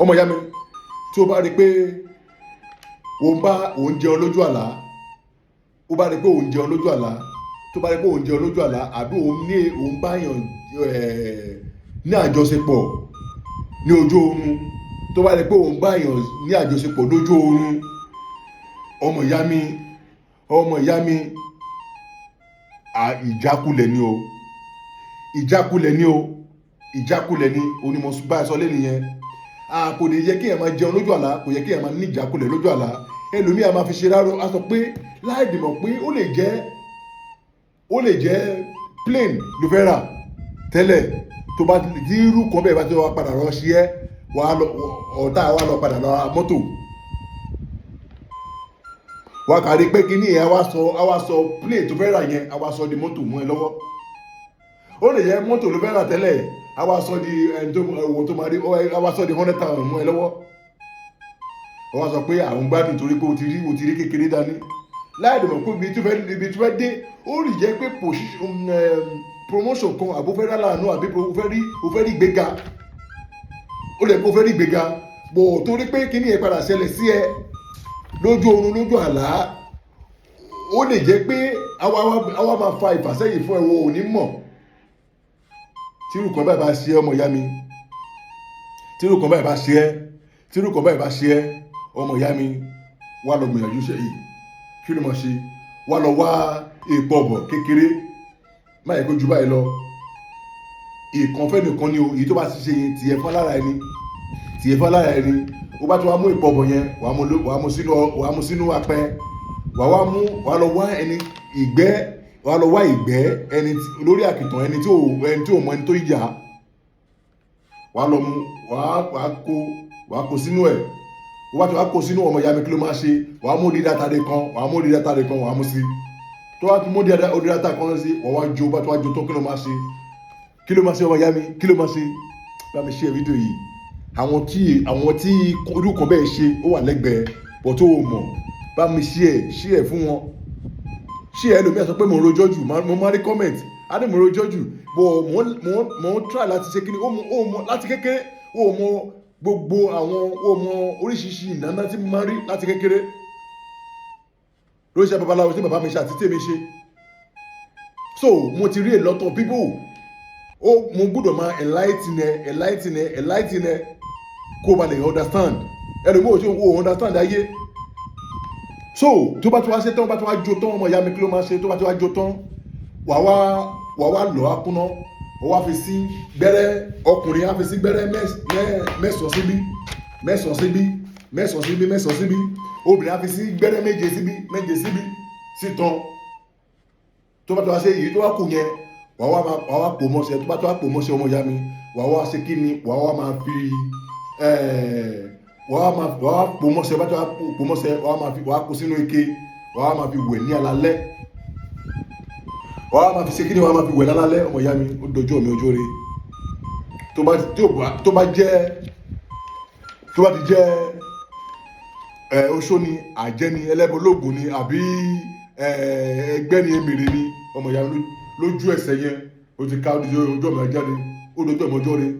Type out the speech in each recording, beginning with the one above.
ọmọ ìyá mi tí o bá rí pé òun jẹun lójú àlá, ó bá rí pé òun jẹun lójú àlá, tó bá rí pé òun jẹun lójú àlá àbí òun báyàn ní àjọṣepọ̀ ní ojú oorun, tó bá rí pé òun báyàn ní àjọṣepọ̀ lójú oorun, ọmọ ìyá mi ìjákulẹ̀ ni o, ìjákulẹ̀ ni o, ìjákulẹ̀ ni onímọ̀ bá sọ lẹ́nu yẹn. Kò lè yẹ kí ẹ máa jẹun lójú àlá, kò yẹ kí ẹ máa ní ìjákulẹ̀ lójú àlá. Ẹlòmíì a máa fi ṣe rárá, a sọ pé láì dìmọ̀ pé ó lè jẹ́ plane ló fẹ́ rà tẹ́lẹ̀, tó bá tí irú kan bẹ́ẹ̀ bá ti wá padà lọ sí ẹ́, ọ̀tá wa lọ padà lọ ra mọ́tò. Wà kàrí pé kí ní ẹ̀ á wá sọ plane tó fẹ́ rà yẹn, á wá sọ di mọ́tò mú ẹ lọ́wọ́. Ó lè jẹ́ mọ́tò ló fẹ́ rà tẹ́lẹ̀, á wá sọ di owó tó máa rí, á wá sọ di 100,000 mú ẹ lọ́wọ́. Ó wá sọ pé àwọn gbádùn torí pé o ti rí kékeré dání. Láì dìmọ̀ pé ibi tí fẹ́ dé, ó lè jẹ́ pé promotion kan àbó fẹ́ rà lánàá àbí o fẹ́ rí ìgbéga. Ó lè kó fẹ́ rí ìgbéga, bọ̀ torí pé kí ní ẹ̀ padà ṣẹlẹ̀ sí ẹ lójú oorun lójú àlá, ó lè jẹ́ pé àwa máa fa ìfàsẹ́yìn fún ẹ̀wọ̀n òní mọ̀. Tí irú kan báyìí bá ṣe ọmọ ìyá mi, tí irú kan báyìí bá ṣe ẹ́ ọmọ ìyá mi, wá lọ gbìyànjú iṣẹ́ yìí. Kí ló máa ṣe? Wá lọ wá èèpo ọ̀bọ̀ kékeré, má yẹ kó ju báyìí lọ. Ìkan fẹ́ nìkan ni o, èyí tó bá ti ṣe tiẹ̀ fún alára ẹni, ó bá ti wá mú èèpo ọ̀bọ̀ yẹn, wàá mú sínú apẹ, wàá lọ wá ìgbẹ́ ẹni lórí àkìtàn ẹni tí ò mọ ẹni tó yà, wàá lọ mú, wàá kó sínú ẹ̀. Ó bá ti wá kó sínú, ọmọ ìyá mi kí ló máa ṣe? Wàá mú dídá tàdé kan, wàá mú sí. Tó wá ti mú dídá kan sí, wàá wá jó, bá ti wá jó tán, kí ló máa ṣe? Ọmọ ìyá mi, kí ló máa ṣe? Bá mi share fídíò yìí. Àwọn tí irú kan bẹ́ẹ̀ ṣe, ó wà lẹ́gbẹ̀ẹ́ bọ̀ tó o mọ̀, bá mi share fún wọn. Share ẹlòmíì sọ pé mo rojọ́ jù, mo máa rí comment, á ní mo rojọ́ jù, bọ̀ mo ń try láti ṣe kí ni, ó mọ láti kékeré, ó mọ gbogbo àwọn oríṣiríṣi ìnáná tí mo máa rí láti kékeré ló ṣe babaláwo tí bàbá mi ṣe àti tèmi ṣe. So mo ti rí a lot of people. Mo gbọ́dọ̀ máa enlighten ẹ kó ba lè understand. Ẹlòmíì ò tí ó understand ayé. So tó bá ti wá ṣe tán, bá ti wá jó tán, ọmọ ìyá mi kí ló máa ṣe? Tó bá ti wá jó tán, wà wá lọ akúná, ó wá fi sí gbẹ́rẹ́, ọkùnrin á fi sí gbẹ́rẹ́ mẹ́sàn-án síbí, obìnrin á fi sí gbẹ́rẹ́ méje síbí sí tán. Tó bá ti wá ṣe èyí tó wá kù yẹn, wà wá pò mọ́ṣẹ́. Tó bá ti wá pò mọ́ṣẹ́ ọmọ ìyá mi, wà wá ṣe kí ni, wà wá máa fi wà wá pò mọ́ṣẹ́. Bá ti wá pò mọ́ṣẹ́, wà wá kó sínú ike, wà wá máa fi wẹ̀ ní alalẹ́. Wà wá máa fi ṣe kí ni, wà wá máa fi wẹ̀ lálálẹ́. Ọmọ ìyá mi, ó dojú mi ojú rẹ̀. Tó bá ti jẹ́ oṣó ni, àjẹ́ ni, ẹlẹ́bọlógún ni, àbí ẹgbẹ́ ni, emèrè ni, ọmọ ìyá mi lójú ẹsẹ̀ yẹn, ó ti ká ojú ọmọ jáde, ó dojú ọmọ ọjọ́ rẹ̀.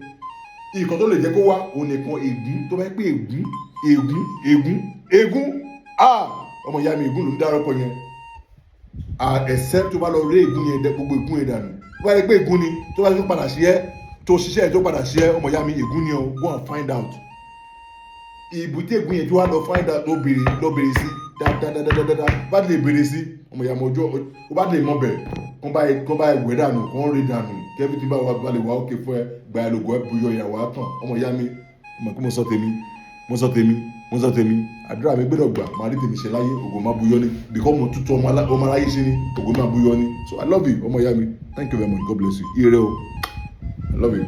Ìkan tó lè jẹ́ kó wá òun nìkan ègún, tó bá pé ègún, ọmọ ìyá mi, ègún ló ń dárúkọ yẹn. Except tó bá lọ rí ègún yẹn, gbogbo ègún yẹn dànù. Tó bá yẹ pé ègún ni, tó bá yẹ kó padà sí ẹ, tó ṣiṣẹ́ tó padà sí ẹ, ọmọ ìyá mi, ègún ni o, go and find out. Ìbùtí ègún yẹn tó wá lọ find out, lọ bèrè sí dáadáa, bá lè bèrè sí, ọmọ ìyá mi, ọjọ́ ó bá lè mọ bẹ̀, kán bá ìwé dànù, kán rí dànù, kẹ́bí tí bá lè wá òkè fún ẹ, gba ẹlògùn ẹ buyọ ìyàwó àtàn. Ọmọ ìyá mi, mọ̀ pé mo sọ tèmi, àdúrà mi gbọ́dọ̀ gbà, máa rí tèmi ṣe láyé, ògo máa buyọ ní, because mo tútù ọmọ aráyé ṣe ní, ògo máa buyọ ní. So I love you, ọmọ ìyá mi, thank you very much, God bless you, ire o, I love you.